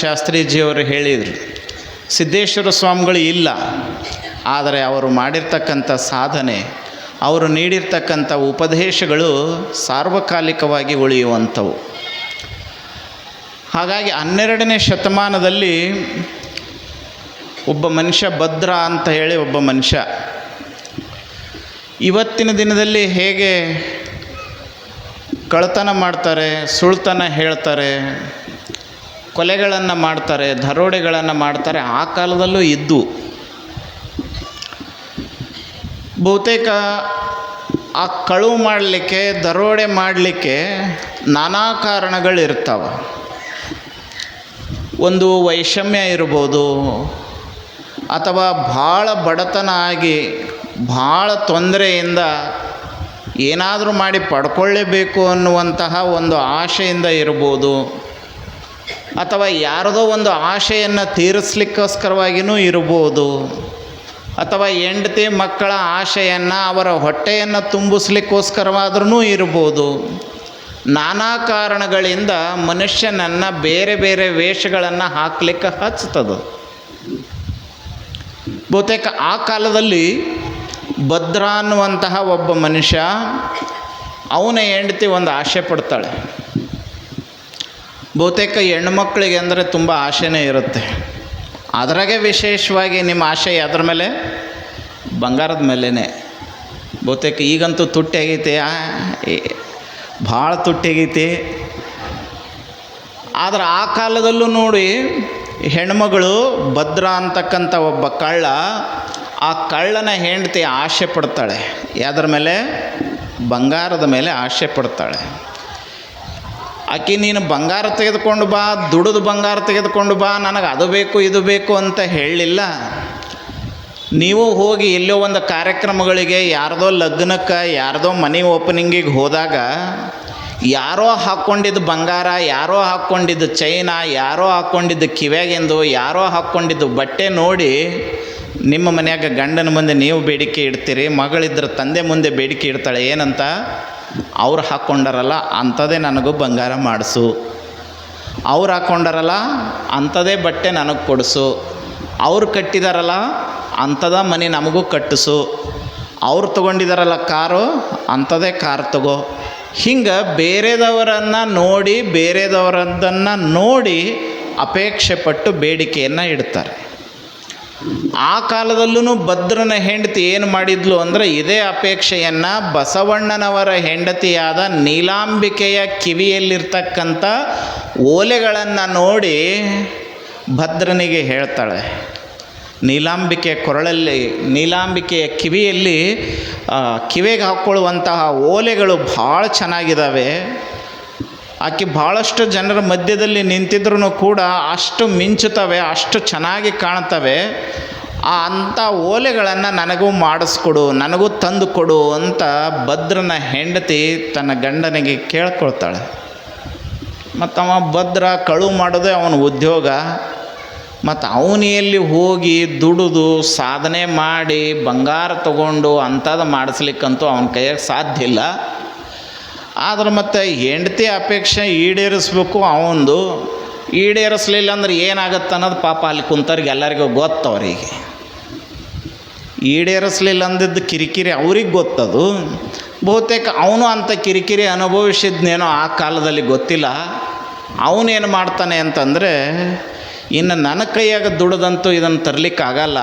ಶಾಸ್ತ್ರೀಜಿಯವರು ಹೇಳಿದರು, ಸಿದ್ದೇಶ್ವರ ಸ್ವಾಮಿಗಳು ಇಲ್ಲ, ಆದರೆ ಅವರು ಮಾಡಿರ್ತಕ್ಕಂಥ ಸಾಧನೆ, ಅವರು ನೀಡಿರ್ತಕ್ಕಂಥ ಉಪದೇಶಗಳು ಸಾರ್ವಕಾಲಿಕವಾಗಿ ಉಳಿಯುವಂಥವು. ಹಾಗಾಗಿ 12ನೇ ಶತಮಾನದಲ್ಲಿ ಒಬ್ಬ ಮನುಷ್ಯ ಭದ್ರ ಅಂತ ಹೇಳಿ ಒಬ್ಬ ಮನುಷ್ಯ ಇವತ್ತಿನ ದಿನದಲ್ಲಿ ಹೇಗೆ ಕಳ್ಳತನ ಮಾಡ್ತಾರೆ, ಸುಳ್ತನ ಹೇಳ್ತಾರೆ, ಕೊಲೆಗಳನ್ನು ಮಾಡ್ತಾರೆ, ದರೋಡೆಗಳನ್ನು ಮಾಡ್ತಾರೆ, ಆ ಕಾಲದಲ್ಲೂ ಇದ್ದು ಬಹುತೇಕ ಆ ಕಳುವು ಮಾಡಲಿಕ್ಕೆ, ದರೋಡೆ ಮಾಡಲಿಕ್ಕೆ ನಾನಾ ಕಾರಣಗಳಿರ್ತಾವೆ. ಒಂದು ವೈಷಮ್ಯ ಇರ್ಬೋದು, ಅಥವಾ ಭಾಳ ಬಡತನ ಆಗಿ ಭಾಳ ತೊಂದರೆಯಿಂದ ಏನಾದರೂ ಮಾಡಿ ಪಡ್ಕೊಳ್ಳೇಬೇಕು ಅನ್ನುವಂತಹ ಒಂದು ಆಶೆಯಿಂದ ಇರ್ಬೋದು, ಅಥವಾ ಯಾರದೋ ಒಂದು ಆಶೆಯನ್ನು ತೀರಿಸ್ಲಿಕ್ಕೋಸ್ಕರವಾಗಿಯೂ ಇರ್ಬೋದು, ಅಥವಾ ಹೆಂಡತಿ ಮಕ್ಕಳ ಆಶೆಯನ್ನು, ಅವರ ಹೊಟ್ಟೆಯನ್ನು ತುಂಬಿಸ್ಲಿಕ್ಕೋಸ್ಕರವಾದ್ರೂ ಇರ್ಬೋದು. ನಾನಾ ಕಾರಣಗಳಿಂದ ಮನುಷ್ಯನನ್ನು ಬೇರೆ ಬೇರೆ ವೇಷಗಳನ್ನು ಹಾಕ್ಲಿಕ್ಕೆ ಹಚ್ತದೆ. ಬಹುತೇಕ ಆ ಕಾಲದಲ್ಲಿ ಭದ್ರ ಅನ್ನುವಂತಹ ಒಬ್ಬ ಮನುಷ್ಯ, ಅವನ ಹೆಂಡತಿ ಒಂದು ಆಸೆ ಪಡ್ತಾಳೆ. ಬಹುತೇಕ ಹೆಣ್ಮಕ್ಳಿಗೆ ಅಂದರೆ ತುಂಬ ಆಸೆನೇ ಇರುತ್ತೆ. ಅದರಾಗೆ ವಿಶೇಷವಾಗಿ ನಿಮ್ಮ ಆಸೆ ಅದ್ರ ಮೇಲೆ, ಬಂಗಾರದ ಮೇಲೇ. ಬಹುತೇಕ ಈಗಂತೂ ತುಟ್ಟಿ ಆಗೈತೆ, ಭಾಳ ತುಟ್ಟಿ ಆಗೈತಿ. ಆದರೆ ಆ ಕಾಲದಲ್ಲೂ ನೋಡಿ, ಹೆಣ್ಮಗಳು ಭದ್ರ ಅಂತಕ್ಕಂಥ ಒಬ್ಬ ಕಳ್ಳ, ಆ ಕಳ್ಳನ ಹೆಂಡತಿ ಆಸೆ ಪಡ್ತಾಳೆ. ಯಾವುದ್ರ ಮೇಲೆ? ಬಂಗಾರದ ಮೇಲೆ ಆಸೆ ಪಡ್ತಾಳೆ. ಆಕೆ ನೀನು ಬಂಗಾರ ತೆಗೆದುಕೊಂಡು ಬಾ, ದುಡಿದು ಬಂಗಾರ ತೆಗೆದುಕೊಂಡು ಬಾ, ನನಗೆ ಅದು ಬೇಕು ಇದು ಬೇಕು ಅಂತ ಹೇಳಲಿಲ್ಲ. ನೀವು ಹೋಗಿ ಎಲ್ಲೋ ಒಂದು ಕಾರ್ಯಕ್ರಮಗಳಿಗೆ, ಯಾರದೋ ಲಗ್ನಕ್ಕೆ, ಯಾರದೋ ಮನೆ ಓಪನಿಂಗಿಗೆ ಹೋದಾಗ ಯಾರೋ ಹಾಕ್ಕೊಂಡಿದ್ದು ಬಂಗಾರ, ಯಾರೋ ಹಾಕ್ಕೊಂಡಿದ್ದು ಚೈನಾ, ಯಾರೋ ಹಾಕ್ಕೊಂಡಿದ್ದು ಕಿವ್ಯಾಗೆಂದು, ಯಾರೋ ಹಾಕ್ಕೊಂಡಿದ್ದು ಬಟ್ಟೆ ನೋಡಿ ನಿಮ್ಮ ಮನೆಯಾಗ ಗಂಡನ ಮುಂದೆ ನೀವು ಬೇಡಿಕೆ ಇಡ್ತೀರಿ. ಮಗಳಿದ್ರೆ ತಂದೆ ಮುಂದೆ ಬೇಡಿಕೆ ಇಡ್ತಾಳೆ, ಏನಂತ? ಅವ್ರು ಹಾಕ್ಕೊಂಡಾರಲ್ಲ ಅಂಥದ್ದೇ ನನಗೂ ಬಂಗಾರ ಮಾಡಿಸು, ಅವ್ರು ಹಾಕ್ಕೊಂಡಾರಲ್ಲ ಅಂಥದ್ದೇ ಬಟ್ಟೆ ನನಗೆ ಕೊಡಿಸು, ಅವ್ರು ಕಟ್ಟಿದಾರಲ್ಲ ಅಂಥದ ಮನೆ ನಮಗೂ ಕಟ್ಟಿಸು, ಅವ್ರು ತೊಗೊಂಡಿದ್ದಾರಲ್ಲ ಕಾರು ಅಂಥದ್ದೇ ಕಾರ್ ತಗೋ. ಹಿಂಗೆ ಬೇರೆದವರನ್ನು ನೋಡಿ, ಬೇರೆದವರದ್ದನ್ನು ನೋಡಿ ಅಪೇಕ್ಷೆ ಪಟ್ಟು ಬೇಡಿಕೆಯನ್ನು ಇಡ್ತಾರೆ. ಆ ಕಾಲದಲ್ಲೂ ಭದ್ರನ ಹೆಂಡತಿ ಏನು ಮಾಡಿದ್ಲು ಅಂದರೆ, ಇದೇ ಅಪೇಕ್ಷೆಯನ್ನು ಬಸವಣ್ಣನವರ ಹೆಂಡತಿಯಾದ ನೀಲಾಂಬಿಕೆಯ ಕಿವಿಯಲ್ಲಿರ್ತಕ್ಕಂಥ ಓಲೆಗಳನ್ನು ನೋಡಿ ಭದ್ರನಿಗೆ ಹೇಳ್ತಾಳೆ. ನೀಲಾಂಬಿಕೆಯ ಕೊರಳಲ್ಲಿ, ನೀಲಾಂಬಿಕೆಯ ಕಿವಿಯಲ್ಲಿ ಕಿವಿಗೆ ಹಾಕ್ಕೊಳ್ಳುವಂತಹ ಓಲೆಗಳು ಭಾಳ ಚೆನ್ನಾಗಿದ್ದಾವೆ. ಆಕೆ ಭಾಳಷ್ಟು ಜನರ ಮಧ್ಯದಲ್ಲಿ ನಿಂತಿದ್ರೂ ಕೂಡ ಅಷ್ಟು ಮಿಂಚುತ್ತವೆ, ಅಷ್ಟು ಚೆನ್ನಾಗಿ ಕಾಣ್ತವೆ. ಅಂಥ ಓಲೆಗಳನ್ನು ನನಗೂ ಮಾಡಿಸ್ಕೊಡು, ನನಗೂ ತಂದು ಕೊಡು ಅಂತ ಭದ್ರನ ಹೆಂಡತಿ ತನ್ನ ಗಂಡನಿಗೆ ಕೇಳ್ಕೊಳ್ತಾಳೆ. ಮತ್ತು ಅವ ಭದ್ರ ಕಳುವು ಮಾಡೋದೇ ಅವನ ಉದ್ಯೋಗ. ಮತ್ತು ಅವನಿಯಲ್ಲಿ ಹೋಗಿ ದುಡಿದು ಸಾಧನೆ ಮಾಡಿ ಬಂಗಾರ ತಗೊಂಡು ಅಂಥದ್ದು ಮಾಡಿಸ್ಲಿಕ್ಕಂತೂ ಅವನ ಕೈಯಾಗ ಸಾಧ್ಯ ಇಲ್ಲ. ಆದ್ರೆ ಮತ್ತು ಹೆಂಡತಿ ಅಪೇಕ್ಷೆ ಈಡೇರಿಸ್ಬೇಕು. ಅವನದು ಈಡೇರಿಸ್ಲಿಲ್ಲ ಅಂದ್ರೆ ಏನಾಗತ್ತೆ ಅನ್ನೋದು ಪಾಪ ಅಲ್ಲಿ ಕುಂತವ್ರಿಗೆ ಎಲ್ಲರಿಗೂ ಗೊತ್ತು. ಅವರಿಗೆ ಈಡೇರಿಸ್ಲಿಲ್ಲ ಅಂದಿದ್ದು ಕಿರಿಕಿರಿ ಅವ್ರಿಗೆ ಗೊತ್ತದು. ಬಹುತೇಕ ಅವನು ಅಂಥ ಕಿರಿಕಿರಿ ಅನುಭವಿಸಿದ್ನೇನೋ ಆ ಕಾಲದಲ್ಲಿ ಗೊತ್ತಿಲ್ಲ. ಅವನೇನು ಮಾಡ್ತಾನೆ ಅಂತಂದರೆ, ಇನ್ನು ನನ್ನ ಕೈಯಾಗ ದುಡ್ದಂತೂ ಇದನ್ನು ತರಲಿಕ್ಕಾಗಲ್ಲ,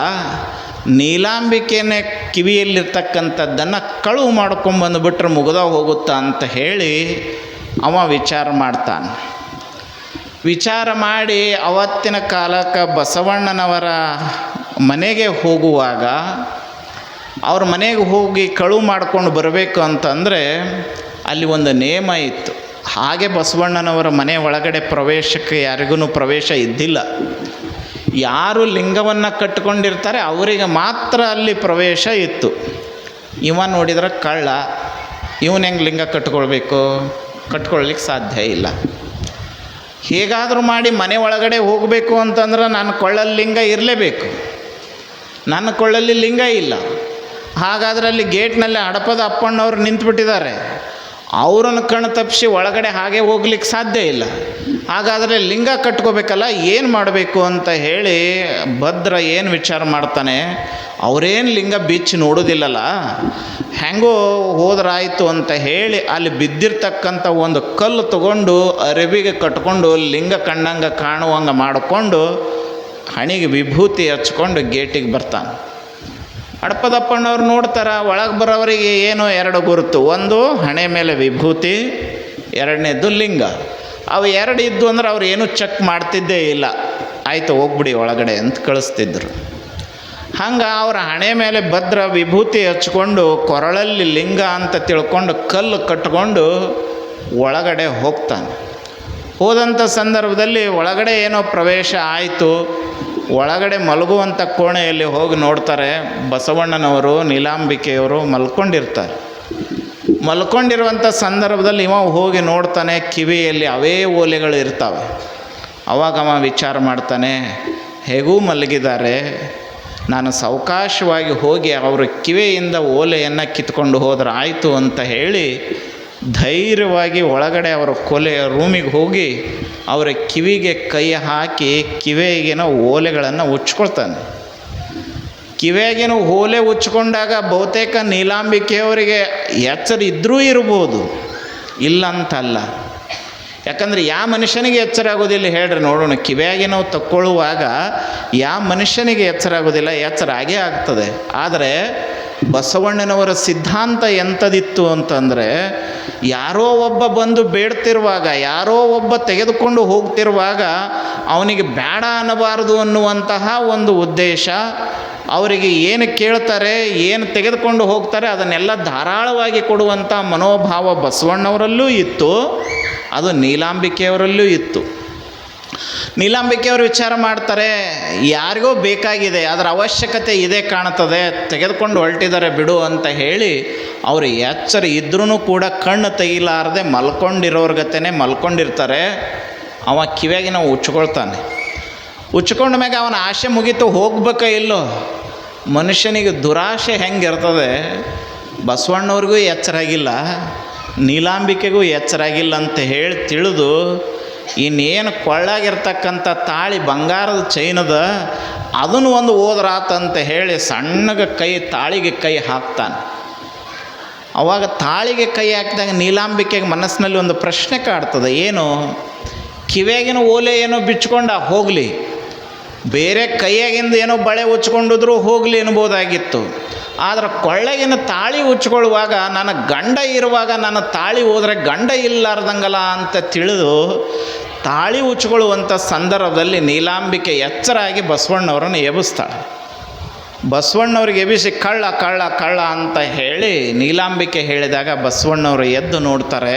ನೀಲಾಂಬಿಕೆನೇ ಕಿವಿಯಲ್ಲಿರ್ತಕ್ಕಂಥದ್ದನ್ನು ಕಳುವು ಮಾಡ್ಕೊಂಬಂದುಬಿಟ್ರೆ ಮುಗ್ದ ಹೋಗುತ್ತಾ ಅಂತ ಹೇಳಿ ಅವ ವಿಚಾರ ಮಾಡ್ತಾನೆ. ವಿಚಾರ ಮಾಡಿ ಅವತ್ತಿನ ಕಾಲಕ್ಕೆ ಬಸವಣ್ಣನವರ ಮನೆಗೆ ಹೋಗುವಾಗ, ಅವ್ರ ಮನೆಗೆ ಹೋಗಿ ಕಳುವು ಮಾಡ್ಕೊಂಡು ಬರಬೇಕು ಅಂತಂದರೆ ಅಲ್ಲಿ ಒಂದು ನೇಮ ಇತ್ತು. ಹಾಗೆ ಬಸವಣ್ಣನವರ ಮನೆ ಒಳಗಡೆ ಪ್ರವೇಶಕ್ಕೆ ಯಾರಿಗೂ ಪ್ರವೇಶ ಇದ್ದಿಲ್ಲ. ಯಾರು ಲಿಂಗವನ್ನು ಕಟ್ಟಿಕೊಂಡಿರ್ತಾರೆ ಅವರಿಗೆ ಮಾತ್ರ ಅಲ್ಲಿ ಪ್ರವೇಶ ಇತ್ತು. ಇವ ನೋಡಿದ್ರೆ ಕಳ್ಳ, ಇವನು ಹೆಂಗೆ ಲಿಂಗ ಕಟ್ಕೊಳ್ಬೇಕು? ಕಟ್ಕೊಳ್ಳಿಕ್ಕೆ ಸಾಧ್ಯ ಇಲ್ಲ. ಹೇಗಾದರೂ ಮಾಡಿ ಮನೆ ಒಳಗಡೆ ಹೋಗಬೇಕು ಅಂತಂದ್ರೆ ನಾನು ಕೊಳ್ಳಲ್ಲಿ ಲಿಂಗ ಇರಲೇಬೇಕು. ನನ್ನ ಕೊಳ್ಳಲ್ಲಿ ಲಿಂಗ ಇಲ್ಲ. ಹಾಗಾದರೆ ಅಲ್ಲಿ ಗೇಟ್ನಲ್ಲಿ ಹಡಪದ ಅಪ್ಪಣ್ಣವ್ರು ನಿಂತುಬಿಟ್ಟಿದ್ದಾರೆ. ಅವರನ್ನು ಕಣ್ಣು ತಪ್ಪಿಸಿ ಒಳಗಡೆ ಹಾಗೆ ಹೋಗ್ಲಿಕ್ಕೆ ಸಾಧ್ಯ ಇಲ್ಲ. ಹಾಗಾದರೆ ಲಿಂಗ ಕಟ್ಕೋಬೇಕಲ್ಲ, ಏನು ಮಾಡಬೇಕು ಅಂತ ಹೇಳಿ ಭದ್ರ ಏನು ವಿಚಾರ ಮಾಡ್ತಾನೆ, ಅವರೇನು ಲಿಂಗ ಬಿಚ್ಚಿ ನೋಡೋದಿಲ್ಲಲ್ಲ, ಹೆಂಗೋ ಹೋದ್ರಾಯ್ತು ಅಂತ ಹೇಳಿ ಅಲ್ಲಿ ಬಿದ್ದಿರ್ತಕ್ಕಂಥ ಒಂದು ಕಲ್ಲು ತಗೊಂಡು ಅರಿವಿಗೆ ಕಟ್ಕೊಂಡು ಲಿಂಗ ಕಣ್ಣಂಗೆ ಕಾಣುವಂಗೆ ಮಾಡಿಕೊಂಡು ಹಣೆಗೆ ವಿಭೂತಿ ಹಚ್ಕೊಂಡು ಗೇಟಿಗೆ ಬರ್ತಾನೆ. ಅಡಪದಪ್ಪಣ್ಣವ್ರು ನೋಡ್ತಾರೆ, ಒಳಗೆ ಬರೋವರಿಗೆ ಏನೋ ಎರಡು ಗುರುತು, ಒಂದು ಹಣೆ ಮೇಲೆ ವಿಭೂತಿ, ಎರಡನೇದು ಲಿಂಗ. ಅವು ಎರಡು ಇದ್ದು ಅಂದ್ರೆ ಅವ್ರು ಏನೂ ಚೆಕ್ ಮಾಡ್ತಿದ್ದೇ ಇಲ್ಲ, ಆಯಿತು ಹೋಗ್ಬಿಡಿ ಒಳಗಡೆ ಅಂತ ಕಳಿಸ್ತಿದ್ರು. ಹಂಗೆ ಅವರ ಹಣೆ ಮೇಲೆ ಭದ್ರ ವಿಭೂತಿ ಹಚ್ಕೊಂಡು ಕೊರಳಲ್ಲಿ ಲಿಂಗ ಅಂತ ತಿಳ್ಕೊಂಡು ಕಲ್ಲು ಕಟ್ಕೊಂಡು ಒಳಗಡೆ ಹೋಗ್ತಾನೆ. ಹೋದಂಥ ಸಂದರ್ಭದಲ್ಲಿ ಒಳಗಡೆ ಏನೋ ಪ್ರವೇಶ ಆಯಿತು. ಒಳಗಡೆ ಮಲಗುವಂಥ ಕೋಣೆಯಲ್ಲಿ ಹೋಗಿ ನೋಡ್ತಾರೆ, ಬಸವಣ್ಣನವರು ನೀಲಾಂಬಿಕೆಯವರು ಮಲ್ಕೊಂಡಿರ್ತಾರೆ. ಮಲ್ಕೊಂಡಿರುವಂಥ ಸಂದರ್ಭದಲ್ಲಿ ಇವ ಹೋಗಿ ನೋಡ್ತಾನೆ, ಕಿವಿಯಲ್ಲಿ ಅವೇ ಓಲೆಗಳು ಇರ್ತವೆ. ಅವಾಗ ಅವ ವಿಚಾರ ಮಾಡ್ತಾನೆ, ಹೇಗೂ ಮಲಗಿದ್ದಾರೆ, ನಾನು ಸಾವಕಾಶವಾಗಿ ಹೋಗಿ ಅವರ ಕಿವಿಯಿಂದ ಓಲೆಯನ್ನು ಕಿತ್ಕೊಂಡು ಹೋದ್ರೆ ಆಯಿತು ಅಂತ ಹೇಳಿ ಧೈರ್ಯವಾಗಿ ಒಳಗಡೆ ಅವರ ಕೊಲೆಯ ರೂಮಿಗೆ ಹೋಗಿ ಅವರ ಕಿವಿಗೆ ಕೈ ಹಾಕಿ ಕಿವಿಗಿನ ಓಲೆಗಳನ್ನು ಉಚ್ಕೊಳ್ತಾನೆ. ಕಿವಿಯಾಗಿನ ಓಲೆ ಉಚ್ಕೊಂಡಾಗ ಬಹುತೇಕ ನೀಲಾಂಬಿಕೆಯವರಿಗೆ ಎಚ್ಚರ ಇದ್ದರೂ ಇರ್ಬೋದು, ಇಲ್ಲ ಅಂತಲ್ಲ. ಯಾಕಂದರೆ ಯಾವ ಮನುಷ್ಯನಿಗೆ ಎಚ್ಚರ ಆಗೋದಿಲ್ಲ ಹೇಳ್ರಿ ನೋಡೋಣ. ಕಿವಿಯಾಗಿ ನಾವು ತಕ್ಕೊಳ್ಳುವಾಗ ಯಾವ ಮನುಷ್ಯನಿಗೆ ಎಚ್ಚರ ಆಗೋದಿಲ್ಲ, ಎಚ್ಚರ ಆಗೇ ಆಗ್ತದೆ. ಆದರೆ ಬಸವಣ್ಣನವರ ಸಿದ್ಧಾಂತ ಎಂಥದಿತ್ತು ಅಂತಂದರೆ, ಯಾರೋ ಒಬ್ಬ ಬಂದು ಬೇಡ್ತಿರುವಾಗ, ಯಾರೋ ಒಬ್ಬ ತೆಗೆದುಕೊಂಡು ಹೋಗ್ತಿರುವಾಗ ಅವನಿಗೆ ಬೇಡ ಅನ್ನಬಾರದು ಅನ್ನುವಂತಹ ಒಂದು ಉದ್ದೇಶ. ಅವರಿಗೆ ಏನು ಕೇಳ್ತಾರೆ, ಏನು ತೆಗೆದುಕೊಂಡು ಹೋಗ್ತಾರೆ ಅದನ್ನೆಲ್ಲ ಧಾರಾಳವಾಗಿ ಕೊಡುವಂಥ ಮನೋಭಾವ ಬಸವಣ್ಣವರಲ್ಲೂ ಇತ್ತು, ಅದು ನೀಲಾಂಬಿಕೆಯವರಲ್ಲೂ ಇತ್ತು. ನೀಲಾಂಬಿಕೆಯವರು ವಿಚಾರ ಮಾಡ್ತಾರೆ, ಯಾರಿಗೋ ಬೇಕಾಗಿದೆ, ಅದರ ಅವಶ್ಯಕತೆ ಇದೆ ಕಾಣ್ತದೆ, ತೆಗೆದುಕೊಂಡು ಹೊರಟಿದ್ದಾರೆ ಬಿಡು ಅಂತ ಹೇಳಿ ಅವರು ಎಚ್ಚರ ಇದ್ರೂ ಕೂಡ ಕಣ್ಣು ತೆಗಿಲಾರದೆ ಮಲ್ಕೊಂಡಿರೋರ ಗತೆನೇ ಮಲ್ಕೊಂಡಿರ್ತಾರೆ. ಅವ ಕಿವಿಯಾಗಿ ನಾವು ಉಚ್ಕೊಳ್ತಾನೆ. ಉಚ್ಕೊಂಡ ಮ್ಯಾಗ ಅವನ ಆಸೆ ಮುಗೀತು, ಹೋಗ್ಬೇಕ ಇಲ್ಲೋ. ಮನುಷ್ಯನಿಗೆ ದುರಾಶೆ ಹೆಂಗಿರ್ತದೆ, ಬಸವಣ್ಣವ್ರಿಗೂ ಎಚ್ಚರಾಗಿಲ್ಲ, ನೀಲಾಂಬಿಕೆಗೂ ಎಚ್ಚರಾಗಿಲ್ಲ ಅಂತ ಹೇಳಿ ತಿಳಿದು ಇನ್ನೇನು ಕೊಳ್ಳಾಗಿರ್ತಕ್ಕಂಥ ತಾಳಿ ಬಂಗಾರದ ಚೈನದ ಅದನ್ನು ಒಂದು ಹೋದ್ರಾತಂತ ಹೇಳಿ ಸಣ್ಣಗೆ ತಾಳಿಗೆ ಕೈ ಹಾಕ್ತಾನೆ. ಅವಾಗ ತಾಳಿಗೆ ಕೈ ಹಾಕಿದಾಗ ನೀಲಾಂಬಿಕೆಗೆ ಮನಸ್ಸಿನಲ್ಲಿ ಒಂದು ಪ್ರಶ್ನೆ ಕಾಡ್ತದೆ, ಏನು ಕಿವಿಯಾಗಿನ ಓಲೆ ಏನೋ ಬಿಚ್ಕೊಂಡ ಹೋಗಲಿ, ಬೇರೆ ಕೈಯಾಗಿಂದ ಏನೋ ಬಳೆ ಉಚ್ಕೊಂಡಿದ್ರು ಹೋಗಲಿ ಅನ್ಬೋದಾಗಿತ್ತು. ಆದರೆ ಕೊಳ್ಳೆಗಿನ ತಾಳಿ ಉಚ್ಕೊಳ್ಳುವಾಗ ನನ್ನ ಗಂಡ ಇರುವಾಗ ನನ್ನ ತಾಳಿ ಹೋದರೆ ಗಂಡ ಇಲ್ಲಾರ್ದಂಗಲ್ಲ ಅಂತ ತಿಳಿದು ತಾಳಿ ಉಚ್ಕೊಳ್ಳುವಂಥ ಸಂದರ್ಭದಲ್ಲಿ ನೀಲಾಂಬಿಕೆ ಎಚ್ಚರಾಗಿ ಬಸವಣ್ಣವರನ್ನು ಎಬ್ಬಿಸ್ತಾಳೆ. ಬಸವಣ್ಣವ್ರಿಗೆ ಎಬ್ಬಿಸಿ ಕಳ್ಳ ಕಳ್ಳ ಕಳ್ಳ ಅಂತ ಹೇಳಿ ನೀಲಾಂಬಿಕೆ ಹೇಳಿದಾಗ ಬಸವಣ್ಣವರು ಎದ್ದು ನೋಡ್ತಾರೆ.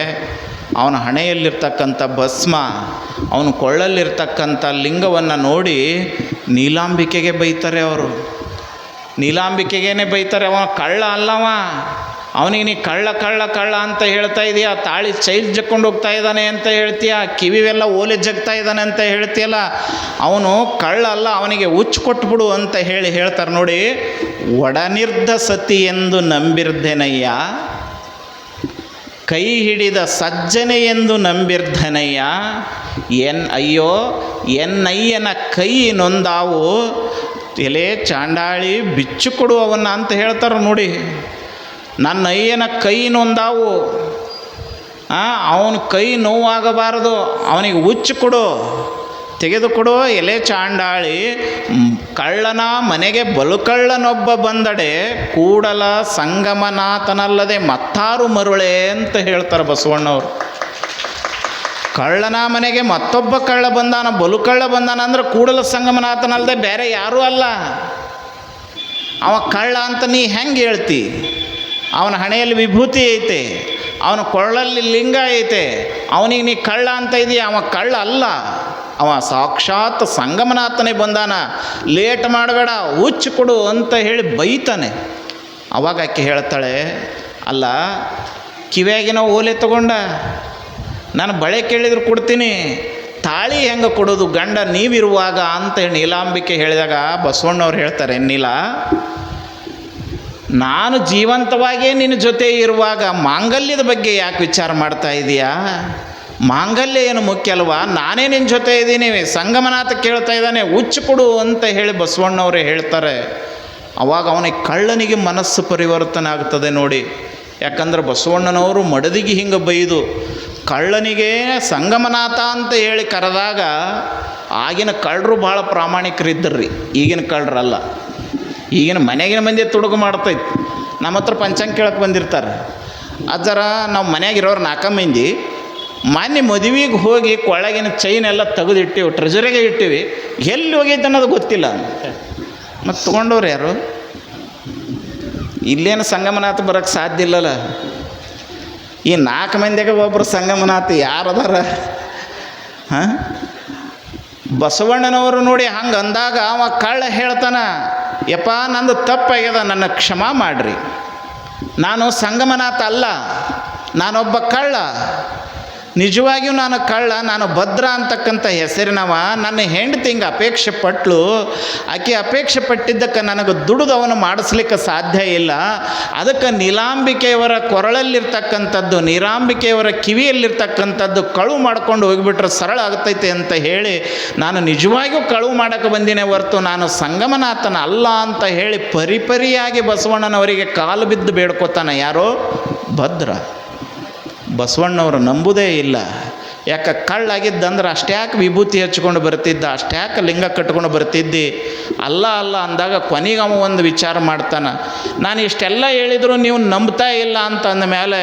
ಅವನ ಹಣೆಯಲ್ಲಿರ್ತಕ್ಕಂಥ ಭಸ್ಮ, ಅವನ ಕೊಳ್ಳಲ್ಲಿರ್ತಕ್ಕಂಥ ಲಿಂಗವನ್ನು ನೋಡಿ ನೀಲಾಂಬಿಕೆಗೆ ಬೈತಾರೆ. ಅವರು ನೀಲಾಂಬಿಕೆಗೇನೆ ಬೈತಾರೆ, ಅವ ಕಳ್ಳ ಅಲ್ಲವ, ಅವನಿಗೆ ನೀ ಕಳ್ಳ ಕಳ್ಳ ಕಳ್ಳ ಅಂತ ಹೇಳ್ತಾ ಇದೀಯ, ತಾಳಿ ಚೈಲ್ ಜಕ್ಕೊಂಡು ಹೋಗ್ತಾ ಇದ್ದಾನೆ ಅಂತ ಹೇಳ್ತೀಯ, ಕಿವಿವೆಲ್ಲ ಓಲೆ ಜಗ್ತಾ ಇದ್ದಾನೆ ಅಂತ ಹೇಳ್ತೀಯಲ್ಲ, ಅವನು ಕಳ್ಳ ಅಲ್ಲ, ಅವನಿಗೆ ಹುಚ್ಚು ಕೊಟ್ಬಿಡು ಅಂತ ಹೇಳ್ತಾರೆ ನೋಡಿ. ಒಡನಿರ್ದ ಸತಿ ಎಂದು ನಂಬಿರ್ಧೆನಯ್ಯ, ಕೈ ಹಿಡಿದ ಸಜ್ಜನೆ ಎಂದು ನಂಬಿರ್ಧನಯ್ಯ, ಅಯ್ಯೋ ಎನ್ನಯ್ಯನ ಕೈ ನೊಂದಾವು, ಎಲೆ ಚಾಂಡಾಳಿ ಬಿಚ್ಚು ಕೊಡು ಅವನ್ನ ಅಂತ ಹೇಳ್ತಾರೆ ನೋಡಿ. ನನ್ನ ಅಯ್ಯನ ಕೈ ನೊಂದಾವು, ಅವನ ಕೈ ನೋವಾಗಬಾರದು, ಅವನಿಗೆ ಹುಚ್ಚು ಕೊಡು, ತೆಗೆದುಕೊಡು ಎಲೆ ಚಾಂಡಾಳಿ. ಕಳ್ಳನ ಮನೆಗೆ ಬಲುಕಳ್ಳನೊಬ್ಬ ಬಂದಡೆ ಕೂಡಲ ಸಂಗಮನಾಥನಲ್ಲದೆ ಮತ್ತಾರು ಮರುಳೆ ಅಂತ ಹೇಳ್ತಾರೆ ಬಸವಣ್ಣವರು. ಕಳ್ಳನ ಮನೆಗೆ ಮತ್ತೊಬ್ಬ ಕಳ್ಳ ಬಂದಾನ, ಬಲುಕಳ್ಳ ಬಂದಾನ ಅಂದ್ರೆ ಕೂಡಲ ಸಂಗಮನಾಥನಲ್ಲದೆ ಬೇರೆ ಯಾರೂ ಅಲ್ಲ. ಅವ ಕಳ್ಳ ಅಂತ ನೀ ಹೆಂಗೆ ಹೇಳ್ತಿ? ಅವನ ಹಣೆಯಲ್ಲಿ ವಿಭೂತಿ ಐತೆ, ಅವನ ಕೊಳ್ಳಲ್ಲಿ ಲಿಂಗ ಐತೆ, ಅವನಿಗೆ ನೀ ಕಳ್ಳ ಅಂತ ಇದೀಯ. ಅವ ಕಳ್ಳ ಅಲ್ಲ, ಅವ ಸಾಕ್ಷಾತ್ ಸಂಗಮನಾಥನೇ ಬಂದಾನ, ಲೇಟ್ ಮಾಡಬೇಡ, ಹುಚ್ಚು ಕೊಡು ಅಂತ ಹೇಳಿ ಬೈತಾನೆ. ಅವಾಗ ಆಕೆ ಹೇಳ್ತಾಳೆ, ಅಲ್ಲ ಕಿವಿಯಾಗಿನ ಓಲೆ ತಗೊಂಡ ನಾನು ಬಳೆ ಕೇಳಿದ್ರು ಕೊಡ್ತೀನಿ, ತಾಳಿ ಹೆಂಗೆ ಕೊಡೋದು ಗಂಡ ನೀವಿರುವಾಗ ಅಂತ ಹೇಳಿ ನೀಲಾಂಬಿಕೆ ಹೇಳಿದಾಗ ಬಸವಣ್ಣವ್ರು ಹೇಳ್ತಾರೆ, ನೀಲ ನಾನು ಜೀವಂತವಾಗಿಯೇ ನಿನ್ನ ಜೊತೆ ಇರುವಾಗ ಮಾಂಗಲ್ಯದ ಬಗ್ಗೆ ಯಾಕೆ ವಿಚಾರ ಮಾಡ್ತಾ ಇದೀಯಾ? ಮಾಂಗಲ್ಯ ಏನು ಮುಖ್ಯ ಅಲ್ವಾ? ನಾನೇ ನಿನ್ನ ಜೊತೆ ಇದ್ದೀನಿ. ಸಂಗಮನಾಥ ಕೇಳ್ತಾ ಇದ್ದಾನೆ, ಹುಚ್ಚು ಕೊಡು ಅಂತ ಹೇಳಿ ಬಸವಣ್ಣವರೇ ಹೇಳ್ತಾರೆ. ಅವಾಗ ಅವನಿಗೆ ಕಳ್ಳನಿಗೆ ಮನಸ್ಸು ಪರಿವರ್ತನೆ ಆಗ್ತದೆ ನೋಡಿ. ಯಾಕಂದ್ರೆ ಬಸವಣ್ಣನವರು ಮಡದಿಗೆ ಹಿಂಗೆ ಬೈದು ಕಳ್ಳನಿಗೆ ಸಂಗಮನಾಥ ಅಂತ ಹೇಳಿ ಕರೆದಾಗ ಆಗಿನ ಕಳ್ಳರು ಭಾಳ ಪ್ರಾಮಾಣಿಕರಿದ್ದರ್ರಿ, ಈಗಿನ ಕಳ್ಳರಲ್ಲ. ಈಗಿನ ಮನೆಗಿನ ಮಂದಿ ತುಡುಗು ಮಾಡ್ತೈತಿ. ನಮ್ಮ ಹತ್ರ ಪಂಚಾಂಗ ಕೇಳಕ್ಕೆ ಬಂದಿರ್ತಾರೆ. ಅದರ ನಾವು ಮನೆಯಾಗಿರೋರು 4 ಮಂದಿ ಮಾನ್ಯ ಮದುವೆಗೆ ಹೋಗಿ ಕೊಳ್ಳಗಿನ ಚೈನ್ ಎಲ್ಲ ತೆಗೆದಿಟ್ಟಿವಿ, ಟ್ರೆಜರಿಗೆ ಇಟ್ಟಿವಿ, ಎಲ್ಲಿ ಹೋಗೈತೆ ಅನ್ನೋದು ಗೊತ್ತಿಲ್ಲ. ಮತ್ತು ತೊಗೊಂಡವ್ರು ಯಾರು? ಇಲ್ಲೇನು ಸಂಗಮನಾಥ ಬರೋಕ್ಕೆ ಸಾಧ್ಯ ಇಲ್ಲಲ್ಲ. ಈ 4 ಮಂದಿಗೆ ಒಬ್ಬರು ಸಂಗಮನಾಥ ಯಾರದಾರ? ಹಾಂ, ಬಸವಣ್ಣನವರು ನೋಡಿ ಹಂಗೆ ಅಂದಾಗ ಅವ ಕಳ್ಳ ಹೇಳ್ತಾನ, ಯಪ್ಪ ನಂದು ತಪ್ಪಾಗ್ಯದ, ನನ್ನ ಕ್ಷಮಾ ಮಾಡಿರಿ. ನಾನು ಸಂಗಮನಾಥ ಅಲ್ಲ, ನಾನೊಬ್ಬ ಕಳ್ಳ. ನಿಜವಾಗಿಯೂ ನಾನು ಕಳ್ಳ. ನಾನು ಭದ್ರ ಅಂತಕ್ಕಂಥ ಹೆಸರಿನವ. ನನ್ನ ಹೆಂಡತಿ ಹಿಂಗೆ ಅಪೇಕ್ಷೆ ಪಟ್ಲು. ಆಕೆ ಅಪೇಕ್ಷೆ ಪಟ್ಟಿದ್ದಕ್ಕೆ ನನಗೆ ದುಡಿದವನು ಮಾಡಿಸ್ಲಿಕ್ಕೆ ಸಾಧ್ಯ ಇಲ್ಲ. ಅದಕ್ಕೆ ನೀಲಾಂಬಿಕೆಯವರ ಕೊರಳಲ್ಲಿರ್ತಕ್ಕಂಥದ್ದು, ನೀಲಾಂಬಿಕೆಯವರ ಕಿವಿಯಲ್ಲಿರ್ತಕ್ಕಂಥದ್ದು ಕಳುವು ಮಾಡ್ಕೊಂಡು ಹೋಗಿಬಿಟ್ರೆ ಸರಳ ಆಗ್ತೈತೆ ಅಂತ ಹೇಳಿ ನಾನು ನಿಜವಾಗಿಯೂ ಕಳುವು ಮಾಡೋಕ್ಕೆ ಬಂದಿನೇ ಹೊರತು ನಾನು ಸಂಗಮನಾಥನ ಅಲ್ಲ ಅಂತ ಹೇಳಿ ಪರಿಪರಿಯಾಗಿ ಬಸವಣ್ಣನವರಿಗೆ ಕಾಲು ಬಿದ್ದು ಬೇಡ್ಕೋತಾನೆ. ಯಾರೋ? ಭದ್ರ. ಬಸವಣ್ಣವರು ನಂಬುದೇ ಇಲ್ಲ. ಯಾಕೆ? ಕಳ್ಳಾಗಿದ್ದಂದ್ರೆ ಅಷ್ಟ್ಯಾಕೆ ವಿಭೂತಿ ಹಚ್ಕೊಂಡು ಬರ್ತಿದ್ದ, ಅಷ್ಟ್ಯಾಕೆ ಲಿಂಗ ಕಟ್ಕೊಂಡು ಬರ್ತಿದ್ದಿ? ಅಲ್ಲ ಅಲ್ಲ ಅಂದಾಗ ಕೊನೆಗೆ ಅವ ಒಂದು ವಿಚಾರ ಮಾಡ್ತಾನೆ. ನಾನು ಇಷ್ಟೆಲ್ಲ ಹೇಳಿದರೂ ನೀವು ನಂಬ್ತಾ ಇಲ್ಲ ಅಂತ ಅಂದಮೇಲೆ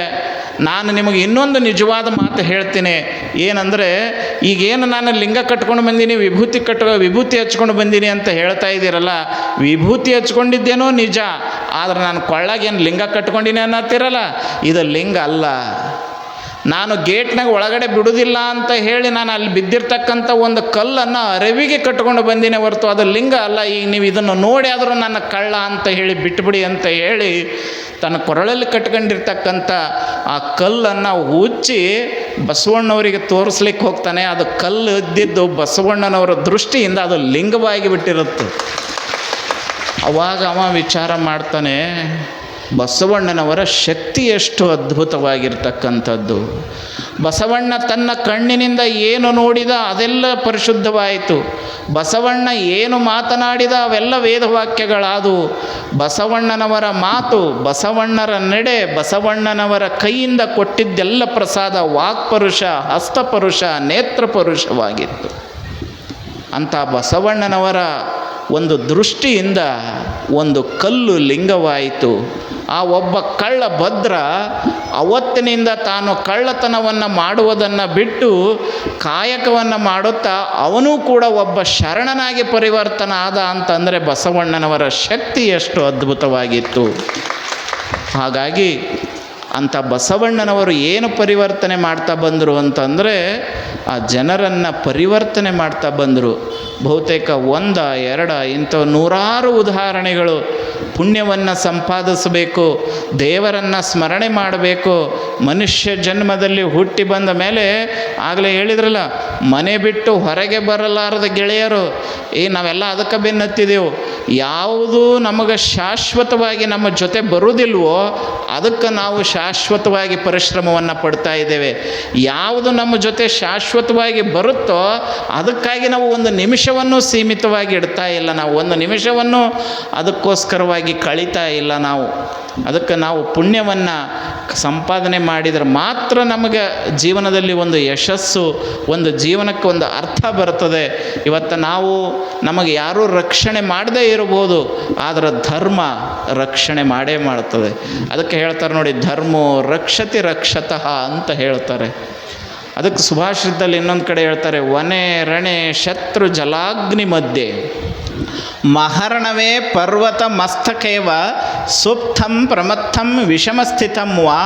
ನಾನು ನಿಮಗೆ ಇನ್ನೊಂದು ನಿಜವಾದ ಮಾತು ಹೇಳ್ತೀನಿ. ಏನಂದರೆ, ಈಗೇನು ನಾನು ಲಿಂಗ ಕಟ್ಕೊಂಡು ಬಂದೀನಿ, ವಿಭೂತಿ ಹಚ್ಕೊಂಡು ಬಂದೀನಿ ಅಂತ ಹೇಳ್ತಾ ಇದ್ದೀರಲ್ಲ, ವಿಭೂತಿ ಹಚ್ಕೊಂಡಿದ್ದೇನೋ ನಿಜ, ಆದರೆ ನಾನು ಕೊಳ್ಳಾಗೇನು ಲಿಂಗ ಕಟ್ಕೊಂಡಿನಿ ಅನ್ನತ್ತಿರಲ್ಲ, ಇದು ಲಿಂಗ ಅಲ್ಲ. ನಾನು ಗೇಟ್ನಾಗ ಒಳಗಡೆ ಬಿಡುವುದಿಲ್ಲ ಅಂತ ಹೇಳಿ ನಾನು ಅಲ್ಲಿ ಬಿದ್ದಿರ್ತಕ್ಕಂಥ ಒಂದು ಕಲ್ಲನ್ನು ಅರಿವಿಗೆ ಕಟ್ಕೊಂಡು ಬಂದಿನೇ ಹೊರತು ಅದು ಲಿಂಗ ಅಲ್ಲ. ಈಗ ನೀವು ಇದನ್ನು ನೋಡಿ ಆದರೂ ನನ್ನ ಕಳ್ಳ ಅಂತ ಹೇಳಿ ಬಿಟ್ಬಿಡಿ ಅಂತ ಹೇಳಿ ತನ್ನ ಕೊರಳಲ್ಲಿ ಕಟ್ಕೊಂಡಿರ್ತಕ್ಕಂಥ ಆ ಕಲ್ಲನ್ನು ಉಚ್ಚಿ ಬಸವಣ್ಣವರಿಗೆ ತೋರಿಸ್ಲಿಕ್ಕೆ ಹೋಗ್ತಾನೆ. ಅದು ಕಲ್ಲು ಇದ್ದಿದ್ದು ಬಸವಣ್ಣನವರ ದೃಷ್ಟಿಯಿಂದ ಅದು ಲಿಂಗವಾಗಿ ಬಿಟ್ಟಿರುತ್ತೆ. ಅವಾಗ ಅವ ವಿಚಾರ ಮಾಡ್ತಾನೆ, ಬಸವಣ್ಣನವರ ಶಕ್ತಿ ಎಷ್ಟು ಅದ್ಭುತವಾಗಿರ್ತಕ್ಕಂಥದ್ದು. ಬಸವಣ್ಣ ತನ್ನ ಕಣ್ಣಿನಿಂದ ಏನು ನೋಡಿದ ಅದೆಲ್ಲ ಪರಿಶುದ್ಧವಾಯಿತು. ಬಸವಣ್ಣ ಏನು ಮಾತನಾಡಿದ ಅವೆಲ್ಲ ವೇದವಾಕ್ಯಗಳಾದವು. ಬಸವಣ್ಣನವರ ಮಾತು, ಬಸವಣ್ಣರ ನಡೆ, ಬಸವಣ್ಣನವರ ಕೈಯಿಂದ ಕೊಟ್ಟಿದ್ದೆಲ್ಲ ಪ್ರಸಾದ ವಾಕ್ಪರುಷ, ಹಸ್ತಪರುಷ, ನೇತ್ರಪರುಷವಾಗಿತ್ತು. ಅಂಥ ಬಸವಣ್ಣನವರ ಒಂದು ದೃಷ್ಟಿಯಿಂದ ಒಂದು ಕಲ್ಲು ಲಿಂಗವಾಯಿತು. ಆ ಒಬ್ಬ ಕಳ್ಳ ಭದ್ರ ಅವತ್ತಿನಿಂದ ತಾನು ಕಳ್ಳತನವನ್ನು ಮಾಡುವುದನ್ನು ಬಿಟ್ಟು ಕಾಯಕವನ್ನು ಮಾಡುತ್ತಾ ಅವನೂ ಕೂಡ ಒಬ್ಬ ಶರಣನಾಗಿ ಪರಿವರ್ತನ ಆದ ಅಂತಂದರೆ ಬಸವಣ್ಣನವರ ಶಕ್ತಿ ಎಷ್ಟು ಅದ್ಭುತವಾಗಿತ್ತು. ಹಾಗಾಗಿ ಅಂಥ ಬಸವಣ್ಣನವರು ಏನು ಪರಿವರ್ತನೆ ಮಾಡ್ತಾ ಬಂದರು ಅಂತಂದರೆ ಆ ಜನರನ್ನು ಪರಿವರ್ತನೆ ಮಾಡ್ತಾ ಬಂದರು. ಬಹುತೇಕ 1, 2 ಇಂಥ 100 ಉದಾಹರಣೆಗಳು. ಪುಣ್ಯವನ್ನು ಸಂಪಾದಿಸಬೇಕು, ದೇವರನ್ನು ಸ್ಮರಣೆ ಮಾಡಬೇಕು. ಮನುಷ್ಯ ಜನ್ಮದಲ್ಲಿ ಹುಟ್ಟಿ ಬಂದ ಮೇಲೆ ಆಗಲೇ ಹೇಳಿದ್ರಲ್ಲ, ಮನೆ ಬಿಟ್ಟು ಹೊರಗೆ ಬರಲಾರದ ಗೆಳೆಯರು. ನಾವೆಲ್ಲ ಅದಕ್ಕೆ ಬೆನ್ನತ್ತಿದೆವು. ಯಾವುದು ನಮಗೆ ಶಾಶ್ವತವಾಗಿ ನಮ್ಮ ಜೊತೆ ಬರುವುದಿಲ್ವೋ ಅದಕ್ಕೆ ನಾವು ಶಾಶ್ವತವಾಗಿ ಪರಿಶ್ರಮವನ್ನು ಪಡ್ತಾ ಇದ್ದೇವೆ. ಯಾವುದು ನಮ್ಮ ಜೊತೆ ಶಾಶ್ವತವಾಗಿ ಬರುತ್ತೋ ಅದಕ್ಕಾಗಿ ನಾವು ಒಂದು ನಿಮಿಷವನ್ನು ಸೀಮಿತವಾಗಿ ಇಡ್ತಾ ಇಲ್ಲ. ನಾವು ಒಂದು ನಿಮಿಷವನ್ನು ಅದಕ್ಕೋಸ್ಕರವಾಗಿ ಕಳೀತಾ ಇಲ್ಲ. ಅದಕ್ಕೆ ನಾವು ಪುಣ್ಯವನ್ನು ಸಂಪಾದನೆ ಮಾಡಿದರೆ ಮಾತ್ರ ನಮಗೆ ಜೀವನದಲ್ಲಿ ಒಂದು ಯಶಸ್ಸು, ಒಂದು ಜೀವನಕ್ಕೆ ಒಂದು ಅರ್ಥ ಬರ್ತದೆ. ಇವತ್ತು ನಮಗೆ ಯಾರೂ ರಕ್ಷಣೆ ಮಾಡದೇ ಇರಬಹುದು, ಆದರೆ ಧರ್ಮ ರಕ್ಷಣೆ ಮಾಡೇ ಮಾಡ್ತದೆ. ಅದಕ್ಕೆ ಹೇಳ್ತಾರೆ ನೋಡಿ, ಧರ್ಮೋ ರಕ್ಷತಿ ರಕ್ಷತಃ ಅಂತ ಹೇಳ್ತಾರೆ. ಅದಕ್ಕೆ ಸುಭಾಷಿತದಲ್ಲಿ ಇನ್ನೊಂದು ಕಡೆ ಹೇಳ್ತಾರೆ, ವನೆ ರಣೆ ಶತ್ರು ಜಲಾಗ್ನಿ ಮಧ್ಯೆ ಮಹರ್ಣವೇ ಪರ್ವತ ಮಸ್ತಕೇವ ಸುಪ್ತಂ ಪ್ರಮತ್ತಂ ವಿಷಮಸ್ಥಿತಂ ವಾ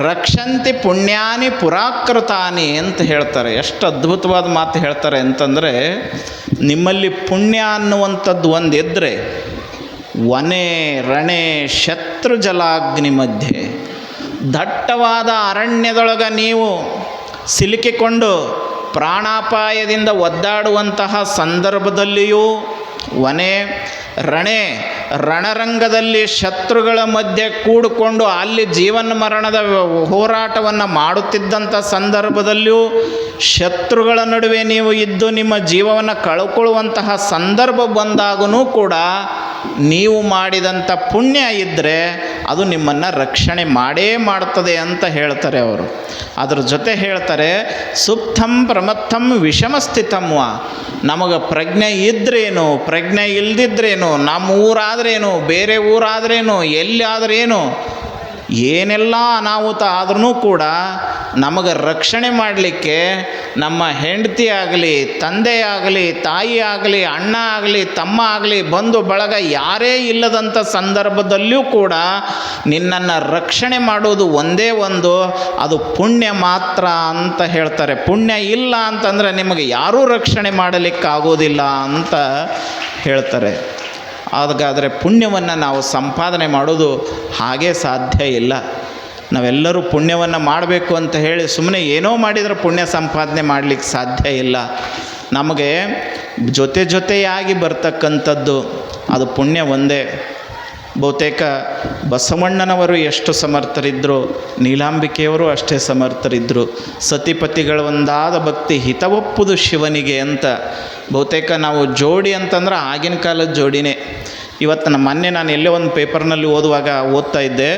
ರಕ್ಷಂತಿ ಪುಣ್ಯಾನಿ ಪುರಾಕೃತಾನಿ ಅಂತ ಹೇಳ್ತಾರೆ. ಎಷ್ಟು ಅದ್ಭುತವಾದ ಮಾತು ಹೇಳ್ತಾರೆ ಅಂತಂದರೆ, ನಿಮ್ಮಲ್ಲಿ ಪುಣ್ಯ ಅನ್ನುವಂಥದ್ದು ಒಂದಿದ್ದರೆ ವನೆ ರಣೆ ಶತ್ರು ಜಲಾಗ್ನಿ ಮಧ್ಯೆ, ದಟ್ಟವಾದ ಅರಣ್ಯದೊಳಗೆ ನೀವು ಸಿಲುಕಿಕೊಂಡು ಪ್ರಾಣಾಪಾಯದಿಂದ ಒದ್ದಾಡುವಂತಹ ಸಂದರ್ಭದಲ್ಲಿಯೂ ವನೆ ರಣೆ ರಣರಂಗದಲ್ಲಿ ಶತ್ರುಗಳ ಮಧ್ಯೆ ಕೂಡಿಕೊಂಡು ಅಲ್ಲಿ ಜೀವನ ಮರಣದ ಹೋರಾಟವನ್ನು ಮಾಡುತ್ತಿದ್ದಂಥ ಸಂದರ್ಭದಲ್ಲಿಯೂ ಶತ್ರುಗಳ ನಡುವೆ ನೀವು ಇದ್ದು ನಿಮ್ಮ ಜೀವವನ್ನು ಕಳ್ಕೊಳ್ಳುವಂತಹ ಸಂದರ್ಭ ಬಂದಾಗೂ ಕೂಡ ನೀವು ಮಾಡಿದಂಥ ಪುಣ್ಯ ಇದ್ದರೆ ಅದು ನಿಮ್ಮನ್ನು ರಕ್ಷಣೆ ಮಾಡೇ ಮಾಡ್ತದೆ ಅಂತ ಹೇಳ್ತಾರೆ ಅವರು. ಅದ್ರ ಜೊತೆ ಹೇಳ್ತಾರೆ, ಸುಪ್ತಂ ಪ್ರಮತ್ತಂ ವಿಷಮ ಸ್ಥಿತಂವ. ನಮಗೆ ಪ್ರಜ್ಞೆ ಇದ್ರೇನು, ಪ್ರಜ್ಞೆ ಇಲ್ದಿದ್ರೇನು, ನಮ್ಮ ಊರಾದ್ರೇನು, ಬೇರೆ ಊರಾದ್ರೇನು, ಎಲ್ಲಿ ಆದ್ರೇನು, ಏನೆಲ್ಲ ಅನಾಹುತ ಆದ್ರೂ ಕೂಡ ನಮಗೆ ರಕ್ಷಣೆ ಮಾಡಲಿಕ್ಕೆ ನಮ್ಮ ಹೆಂಡತಿ ಆಗಲಿ, ತಂದೆ ಆಗಲಿ, ತಾಯಿ ಆಗಲಿ, ಅಣ್ಣ ಆಗಲಿ, ತಮ್ಮ ಆಗಲಿ, ಬಂಧು ಬಳಗ ಯಾರೇ ಇಲ್ಲದಂಥ ಸಂದರ್ಭದಲ್ಲಿಯೂ ಕೂಡ ನಿನ್ನನ್ನು ರಕ್ಷಣೆ ಮಾಡೋದು ಒಂದೇ ಒಂದು, ಅದು ಪುಣ್ಯ ಮಾತ್ರ ಅಂತ ಹೇಳ್ತಾರೆ. ಪುಣ್ಯ ಇಲ್ಲ ಅಂತಂದರೆ ನಿಮಗೆ ಯಾರೂ ರಕ್ಷಣೆ ಮಾಡಲಿಕ್ಕಾಗೋದಿಲ್ಲ ಅಂತ ಹೇಳ್ತಾರೆ. ಹಾಗಾದರೆ ಪುಣ್ಯವನ್ನು ನಾವು ಸಂಪಾದನೆ ಮಾಡೋದು ಹಾಗೇ ಸಾಧ್ಯ ಇಲ್ಲ. ನಾವೆಲ್ಲರೂ ಪುಣ್ಯವನ್ನು ಮಾಡಬೇಕು ಅಂತ ಹೇಳಿ ಸುಮ್ಮನೆ ಏನೋ ಮಾಡಿದರೆ ಪುಣ್ಯ ಸಂಪಾದನೆ ಮಾಡಲಿಕ್ಕೆ ಸಾಧ್ಯ ಇಲ್ಲ. ನಮಗೆ ಜೊತೆಯಾಗಿ ಬರ್ತಕ್ಕಂಥದ್ದು ಅದು ಪುಣ್ಯ ಒಂದೇ. ಬಹುತೇಕ ಬಸವಣ್ಣನವರು ಎಷ್ಟು ಸಮರ್ಥರಿದ್ದರು, ನೀಲಾಂಬಿಕೆಯವರು ಅಷ್ಟೇ ಸಮರ್ಥರಿದ್ದರು. ಸತಿಪತಿಗಳ ಒಂದಾದ ಭಕ್ತಿ ಹಿತವಪ್ಪುದು ಶಿವನಿಗೆ ಅಂತ. ಬಹುತೇಕ ನಾವು ಜೋಡಿ ಅಂತಂದ್ರೆ ಆಗಿನ ಕಾಲದ ಜೋಡಿನೇ. ಇವತ್ತು ಮೊನ್ನೆ ನಾನು ಎಲ್ಲೇ ಒಂದು ಪೇಪರ್ನಲ್ಲಿ ಓದ್ತಾ ಇದ್ದೆ,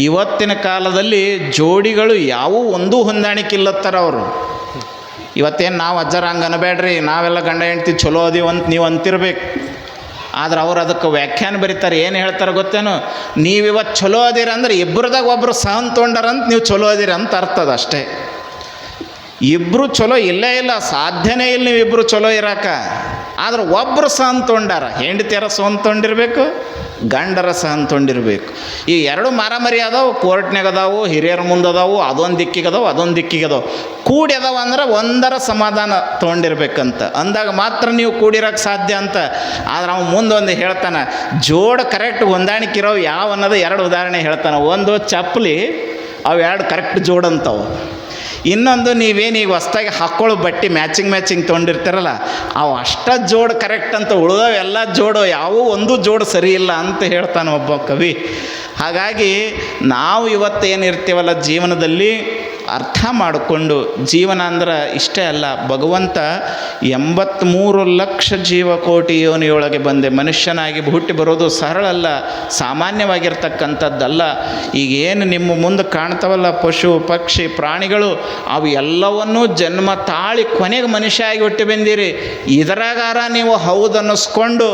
ಇವತ್ತಿನ ಕಾಲದಲ್ಲಿ ಜೋಡಿಗಳು ಯಾವುವು ಒಂದೂ ಹೊಂದಾಣಿಕೆ ಇಲ್ಲತ್ತಾರ ಅವರು. ಇವತ್ತೇನು ನಾವು ಅಜ್ಜರ ಹಂಗೆ ಅನ್ಬೇಡ್ರಿ, ನಾವೆಲ್ಲ ಗಂಡ ಹೆಂಡ್ತಿ ಚಲೋ ಅದೀವಿ ಅಂತ ನೀವು ಅಂತಿರ್ಬೇಕು. ಆದ್ರೆ ಅವ್ರು ಅದಕ್ಕೆ ವ್ಯಾಖ್ಯಾನ ಬರೀತಾರೆ. ಏನು ಹೇಳ್ತಾರೆ ಗೊತ್ತೇನು? ನೀವಿವತ್ತು ಚಲೋ ಅದೀರ ಅಂದ್ರೆ ಇಬ್ಬರದಾಗ ಒಬ್ಬರು ಸಹನ್ ತೊಗೊಂಡಾರಂತ ನೀವು ಚಲೋ ಅದೀರ ಅಂತ ಅರ್ಥದ ಅಷ್ಟೇ. ಇಬ್ಬರು ಚಲೋ ಇಲ್ಲೇ ಇಲ್ಲ, ಸಾಧ್ಯನೇ ಇಲ್ಲ ನೀವಿಬ್ಬರು ಚಲೋ ಇರಾಕ. ಆದ್ರೆ ಒಬ್ಬರು ಸಹನ್ ತೊಗೊಂಡಾರ, ಹೆಂಡತಿಯರ ಸಹನ್ ತೊಗೊಂಡಿರ್ಬೇಕು, ಗಂಡರ ಸಹನ್ ತೊಗೊಂಡಿರ್ಬೇಕು. ಈ ಎರಡು ಮಾರಾಮರಿ ಅದಾವು, ಕೋರ್ಟ್ನಾಗ ಅದಾವು, ಹಿರಿಯರ ಮುಂದೆ ಅದಾವು, ಅದೊಂದು ದಿಕ್ಕಿಗೆ ಅದಾವು, ಅದೊಂದು ದಿಕ್ಕಿಗೆ ಅದಾವು. ಕೂಡಿ ಅದಾವ ಅಂದ್ರೆ ಒಂದರ ಸಮಾಧಾನ ತೊಗೊಂಡಿರ್ಬೇಕಂತ ಅಂದಾಗ ಮಾತ್ರ ನೀವು ಕೂಡಿರೋಕ್ಕೆ ಸಾಧ್ಯ ಅಂತ. ಆದ್ರೆ ಅವ್ನು ಮುಂದೊಂದು ಹೇಳ್ತಾನೆ, ಜೋಡು ಕರೆಕ್ಟ್ ಹೊಂದಾಣಿಕೆ ಇರೋವು ಯಾವ ಅನ್ನೋದು ಎರಡು ಉದಾಹರಣೆ ಹೇಳ್ತಾನೆ. ಒಂದು ಚಪ್ಪಲಿ, ಅವು ಎರಡು ಕರೆಕ್ಟ್ ಜೋಡಂತವು. ಇನ್ನೊಂದು ನೀವೇನೀಗ ಹೊಸ್ದಾಗಿ ಹಾಕ್ಕೊಳ್ಳೋ ಬಟ್ಟೆ ಮ್ಯಾಚಿಂಗ್ ತೊಗೊಂಡಿರ್ತೀರಲ್ಲ, ಅವು ಅಷ್ಟ ಜೋಡು ಕರೆಕ್ಟ್ ಅಂತ. ಉಳಿದವೆಲ್ಲ ಜೋಡು ಯಾವುವು ಒಂದು ಜೋಡು ಸರಿ ಇಲ್ಲ ಅಂತ ಹೇಳ್ತಾನೆ ಒಬ್ಬ ಕವಿ. ಹಾಗಾಗಿ ನಾವು ಇವತ್ತೇನಿರ್ತೀವಲ್ಲ ಜೀವನದಲ್ಲಿ ಅರ್ಥ ಮಾಡಿಕೊಂಡು, ಜೀವನ ಅಂದ್ರೆ ಇಷ್ಟೇ ಅಲ್ಲ, ಭಗವಂತ 83 ಲಕ್ಷ ಜೀವಕೋಟಿ ಯೋನಿಯೊಳಗೆ ಬಂದೆ ಮನುಷ್ಯನಾಗಿ ಹುಟ್ಟಿ ಬರೋದು ಸರಳ ಅಲ್ಲ, ಸಾಮಾನ್ಯವಾಗಿರ್ತಕ್ಕಂಥದ್ದಲ್ಲ. ಈಗೇನು ನಿಮ್ಮ ಮುಂದೆ ಕಾಣ್ತಾವಲ್ಲ ಪಶು ಪಕ್ಷಿ ಪ್ರಾಣಿಗಳು, ಅವು ಎಲ್ಲವನ್ನೂ ಜನ್ಮ ತಾಳಿ ಕೊನೆಗೆ ಮನುಷ್ಯ ಆಗಿ ಹುಟ್ಟಿ ಬಂದಿರಿ. ಇದರಾಗಾರ ನೀವು ಹೌದನ್ನಿಸ್ಕೊಂಡು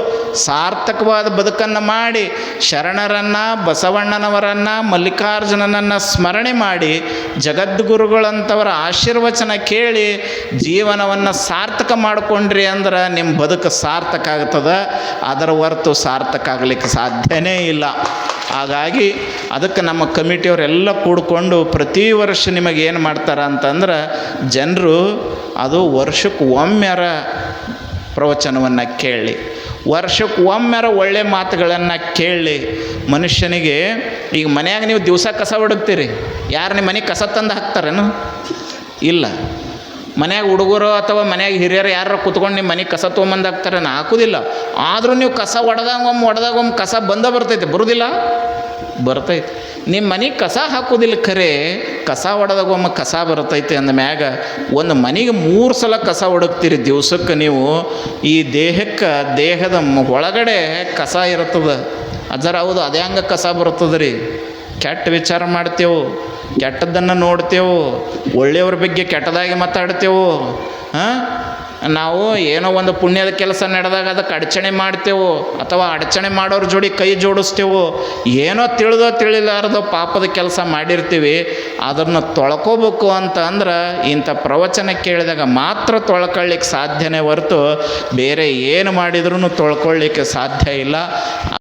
ಸಾರ್ಥಕವಾದ ಬದುಕನ್ನು ಮಾಡಿ ಶರಣರನ್ನು, ಬಸವಣ್ಣನವರನ್ನು, ಮಲ್ಲಿಕಾರ್ಜುನನನ್ನು ಸ್ಮರಣೆ ಮಾಡಿ ಜಗದ್ಗುರುಗಳಂಥವರ ಆಶೀರ್ವಚನ ಕೇಳಿ ಜೀವನವನ್ನು ಸಾರ್ಥಕ ಮಾಡಿಕೊಂಡ್ರಿ ಅಂದ್ರೆ ನಿಮ್ಮ ಬದುಕು ಸಾರ್ಥಕ ಆಗ್ತದೆ. ಅದರ ಹೊರತು ಸಾರ್ಥಕ ಆಗಲಿಕ್ಕೆ ಸಾಧ್ಯನೇ ಇಲ್ಲ. ಹಾಗಾಗಿ ಅದಕ್ಕೆ ನಮ್ಮ ಕಮಿಟಿಯವರೆಲ್ಲ ಕೂಡಿಕೊಂಡು ಪ್ರತಿ ವರ್ಷ ನಿಮಗೆ ಏನು ಮಾಡ್ತಾರೆ ಅಂತಂದ್ರೆ, ಜನರು ಅದು ವರ್ಷಕ್ಕೆ ಒಮ್ಮೆರ ಪ್ರವಚನವನ್ನು ಕೇಳಿ, ವರ್ಷಕ್ಕೆ ಒಮ್ಮೆರ ಒಳ್ಳೆ ಮಾತುಗಳನ್ನು ಕೇಳಿ. ಮನುಷ್ಯನಿಗೆ ಈಗ ಮನ್ಯಾಗ ನೀವು ದಿವಸ ಕಸ ಹೊಡಗ್ತೀರಿ, ಯಾರು ನಿಮ್ಮ ಮನೆಗೆ ಕಸ ತಂದು ಹಾಕ್ತಾರೇನು? ಇಲ್ಲ. ಮನ್ಯಾಗ ಹುಡುಗರು ಅಥವಾ ಮನ್ಯಾಗ ಹಿರಿಯರು ಯಾರು ಕೂತ್ಕೊಂಡು ನಿಮ್ಮ ಮನೆಗೆ ಕಸ ತೊಗೊಂಬಂದು ಹಾಕ್ತಾರೇನು? ಹಾಕೋದಿಲ್ಲ. ಆದರೂ ನೀವು ಕಸ ಹೊಡೆದಾಗೊಮ್ಮೆ ಕಸ ಬರ್ತೈತೆ, ಬರೋದಿಲ್ಲ? ಬರ್ತೈತೆ. ನಿಮ್ಮ ಮನೆಗೆ ಕಸ ಹಾಕೋದಿಲ್ಲ ಖರೆ, ಕಸ ಹೊಡೆದಾಗೊಮ್ಮೆ ಕಸ ಬರ್ತೈತೆ ಅಂದ ಮ್ಯಾಗ ಒಂದು ಮನೆಗೆ 3 ಸಲ ಕಸ ಹೊಡಗ್ತೀರಿ ದಿವ್ಸಕ್ಕೆ ನೀವು. ಈ ದೇಹದ ಒಳಗಡೆ ಕಸ ಇರ್ತದೆ. ಅಜ್ಜರ ಹೌದು, ಅದೇ ಹಂಗೆ ಕಸ ಬರ್ತದೆ ರೀ. ಕೆಟ್ಟ ವಿಚಾರ ಮಾಡ್ತೇವೆ, ಕೆಟ್ಟದ್ದನ್ನು ನೋಡ್ತೇವೆ, ಒಳ್ಳೆಯವ್ರ ಬಗ್ಗೆ ಕೆಟ್ಟದಾಗಿ ಮಾತಾಡ್ತೇವೆ. ನಾವು ಏನೋ ಒಂದು ಪುಣ್ಯದ ಕೆಲಸ ನಡೆದಾಗ ಅದಕ್ಕೆ ಅಡಚಣೆ ಮಾಡ್ತೇವೆ, ಅಥವಾ ಅಡಚಣೆ ಮಾಡೋರ ಜೋಡಿ ಕೈ ಜೋಡಿಸ್ತೇವೆ. ಏನೋ ತಿಳಿಲಾರ್ದೋ ಪಾಪದ ಕೆಲಸ ಮಾಡಿರ್ತೀವಿ. ಅದನ್ನು ತೊಳ್ಕೋಬೇಕು ಅಂತ ಅಂದ್ರೆ ಇಂಥ ಪ್ರವಚನ ಕೇಳಿದಾಗ ಮಾತ್ರ ತೊಳ್ಕೊಳ್ಳಿಕ್ಕೆ ಸಾಧ್ಯನೇ ಹೊರತು ಬೇರೆ ಏನು ಮಾಡಿದ್ರೂ ತೊಳ್ಕೊಳ್ಳಿಕ್ಕೆ ಸಾಧ್ಯ ಇಲ್ಲ.